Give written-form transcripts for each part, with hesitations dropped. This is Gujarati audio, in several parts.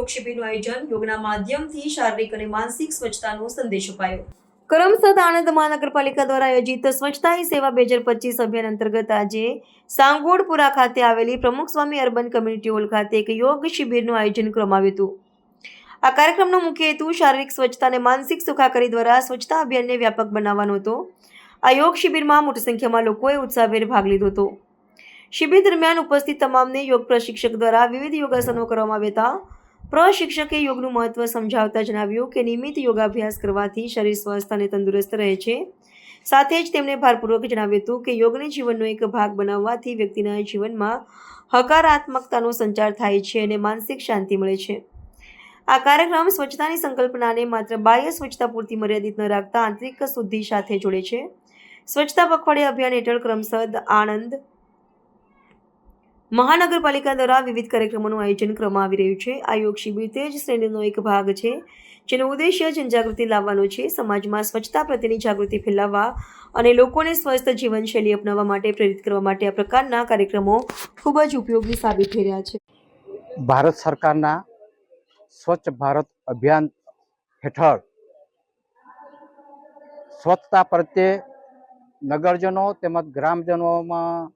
યોગ શિબિરનું આયોજન યોગના માધ્યમથી શારીરિક અને માનસિક સ્વચ્છતાનો સંદેશ અપાયો। કરમસદ આણંદ મહાનગરપાલિકા દ્વારા આયોજિત સ્વચ્છતા હી સેવા 2025 અભિયાન અંતર્ગત આજે સાંગોડપુરા ખાતે આવેલી પ્રમુખ સ્વામી અર્બન કમ્યુનિટી હોલ ખાતે એક યોગ શિબિરનું આયોજન કરવામાં આવ્યું હતું। આ કાર્યક્રમનો મુખ્ય હેતુ શારીરિક સ્વચ્છતા અને માનસિક સુખાકારી દ્વારા સ્વચ્છતા અભિયાનને વ્યાપક બનાવવાનો હતો। આ યોગ શિબિરમાં મોટી સંખ્યામાં લોકોએ ઉત્સાહભેર ભાગ લીધો હતો। શિબિર દરમિયાન ઉપસ્થિત તમામને યોગ પ્રશિક્ષક દ્વારા વિવિધ યોગાસનો કરવામાં આવ્યા હતા। પ્રશિક્ષકે યોગનું મહત્વ સમજાવતા જણાવ્યું કે નિયમિત યોગાભ્યાસ કરવાથી શરીર સ્વસ્થ અને તંદુરસ્ત રહે છે। સાથે જ તેમણે ભારપૂર્વક જણાવ્યું હતું કે યોગને જીવનનો એક ભાગ બનાવવાથી વ્યક્તિના જીવનમાં હકારાત્મકતાનો સંચાર થાય છે અને માનસિક શાંતિ મળે છે। આ કાર્યક્રમ સ્વચ્છતાની સંકલ્પનાને માત્ર બાહ્ય સ્વચ્છતા પૂરતી મર્યાદિત ન રાખતા આંતરિક શુદ્ધિ સાથે જોડે છે। સ્વચ્છતા પખવાડિયા અભિયાન હેઠળ કરમસદ આણંદ મહાનગરપાલિકા દ્વારા વિવિધ કાર્યક્રમોનું આયોજન કરવામાં આવી રહ્યું છે। આ યોગ શિબિર તે જ શ્રેણીનો એક ભાગ છે જેનો ઉદ્દેશ્ય જનજાગૃતિ લાવવાનો છે, સમાજમાં સ્વચ્છતા પ્રત્યેની જાગૃતિ ફેલાવવા અને લોકોને સ્વસ્થ જીવનશૈલી અપનાવવા માટે પ્રેરિત કરવા માટે આ પ્રકારના કાર્યક્રમો ખૂબ જ ઉપયોગી સાબિત થઈ રહ્યા છે। ભારત સરકારના સ્વચ્છ ભારત અભિયાન હેઠળ સ્વચ્છતા પ્રત્યે નગરજનો તેમજ ગ્રામજનોમાં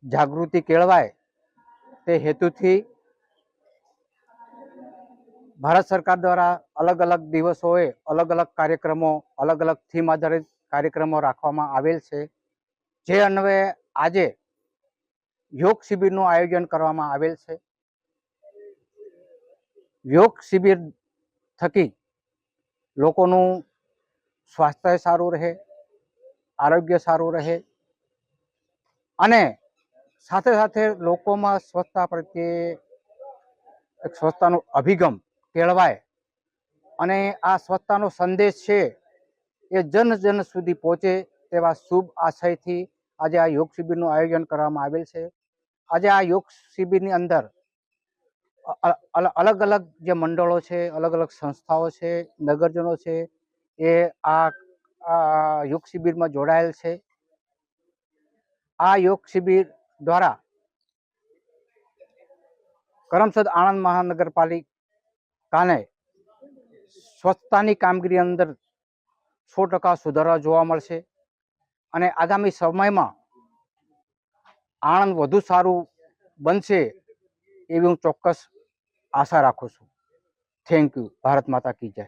જાગૃતિ કેળવાય તે હેતુથી ભારત સરકાર દ્વારા અલગ અલગ દિવસોએ અલગ અલગ કાર્યક્રમો, અલગ અલગ થીમ આધારિત કાર્યક્રમો રાખવામાં આવેલ છે। જે અન્વયે આજે યોગ શિબિરનું આયોજન કરવામાં આવેલ છે। યોગ શિબિર થકી લોકોનું સ્વાસ્થ્ય સારું રહે, આરોગ્ય સારું રહે અને સાથે સાથે લોકોમાં સ્વચ્છતા પ્રત્યે એક સ્વચ્છતાનો અભિગમ કેળવાય અને આ સ્વચ્છતાનો સંદેશ છે એ જન જન સુધી પહોંચે તેવા શુભ આશયથી આજે આ યોગ શિબિરનું આયોજન કરવામાં આવેલ છે। આજે આ યોગ શિબિરની અંદર અલગ અલગ જે મંડળો છે, અલગ અલગ સંસ્થાઓ છે, નગરજનો છે એ આ યોગ શિબિરમાં જોડાયેલ છે। આ યોગ શિબિર દ્વારા કરમસદ આણંદ મહાનગરપાલિકાને સ્વચ્છતાની કામગીરી અંદર 100% સુધારા જોવા મળશે અને આગામી સમયમાં આણંદ વધુ સારું બનશે એવી હું ચોક્કસ આશા રાખું છું। Thank you. ભારત માતા કી જય।